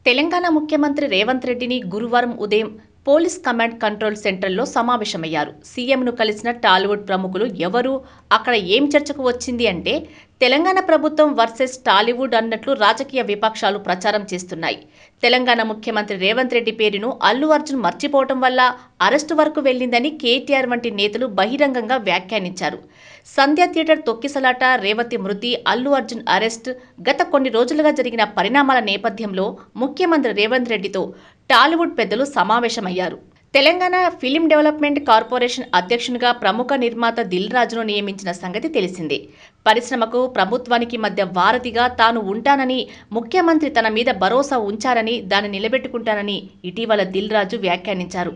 తెలంగాణ ముఖ్యమంత్రి రేవంత్ రెడ్డిని గురువారం ఉదయం పోలీస్ కమాండ్ కంట్రోల్ సెంటర్లో సమావేశమయ్యారు. సీఎంను కలిసిన టాలీవుడ్ ప్రముఖులు ఎవరు, అక్కడ ఏం చర్చకు వచ్చింది అంటే తెలంగాణ ప్రభుత్వం వర్సెస్ టాలీవుడ్ అన్నట్లు రాజకీయ విపక్షాలు ప్రచారం చేస్తున్నాయి. తెలంగాణ ముఖ్యమంత్రి రేవంత్ రెడ్డి పేరును అల్లు అర్జున్ మర్చిపోవటం వల్ల అరెస్టు వరకు వెళ్లిందని కేటీఆర్ వంటి నేతలు బహిరంగంగా వ్యాఖ్యానించారు. సంధ్య థియేటర్ తొక్కిసలాట, రేవతి మృతి, అల్లు అర్జున్ అరెస్ట్, గత కొన్ని రోజులుగా జరిగిన పరిణామాల నేపథ్యంలో ముఖ్యమంత్రి రేవంత్ రెడ్డితో టాలీవుడ్ పెద్దలు సమావేశమయ్యారు. తెలంగాణ ఫిలిం డెవలప్మెంట్ కార్పొరేషన్ అధ్యక్షునిగా ప్రముఖ నిర్మాత దిల్ రాజును నియమించిన సంగతి తెలిసిందే. పరిశ్రమకు ప్రభుత్వానికి మధ్య వారధిగా తాను ఉంటానని, ముఖ్యమంత్రి తన మీద భరోసా ఉంచారని, దాన్ని నిలబెట్టుకుంటానని ఇటీవల దిల్ రాజు వ్యాఖ్యానించారు.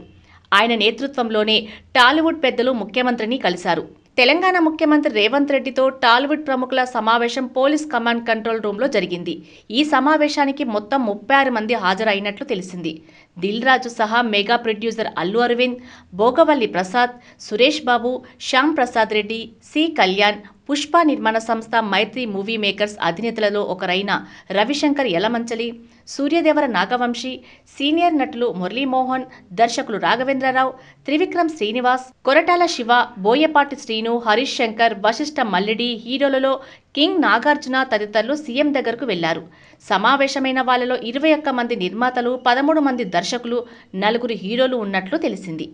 ఆయన నేతృత్వంలోనే టాలీవుడ్ పెద్దలు ముఖ్యమంత్రిని కలిశారు. తెలంగాణ ముఖ్యమంత్రి రేవంత్ రెడ్డితో టాలీవుడ్ ప్రముఖుల సమావేశం పోలీస్ కమాండ్ కంట్రోల్ రూమ్లో జరిగింది. ఈ సమావేశానికి మొత్తం 36 మంది హాజరైనట్లు తెలిసింది. దిల్ రాజు సహా mega producer Allu Arvind, Bhogavalli Prasad, Suresh Babu, Shyam Prasad Reddy, C Kalyan, Pushpa నిర్మాణ సంస్థ మైత్రి మూవీ మేకర్స్ అధినేతలలో ఒకరైన రవిశంకర్ యలమంచలి, సూర్యదేవర నాగవంశీ, సీనియర్ నటులు మురళీమోహన్, దర్శకులు రాఘవేంద్రరావు, త్రివిక్రమ్ శ్రీనివాస్, కొరటాల శివ, బోయపాటి శ్రీను, హరీష్ శంకర్, వశిష్ఠ మల్లిడి, హీరోలలో కింగ్ నాగార్జున తదితరులు సీఎం దగ్గరకు వెళ్లారు. సమావేశమైన వాళ్లలో 21 మంది నిర్మాతలు, 13 మంది దర్శకులు, 4 హీరోలు ఉన్నట్లు తెలిసింది.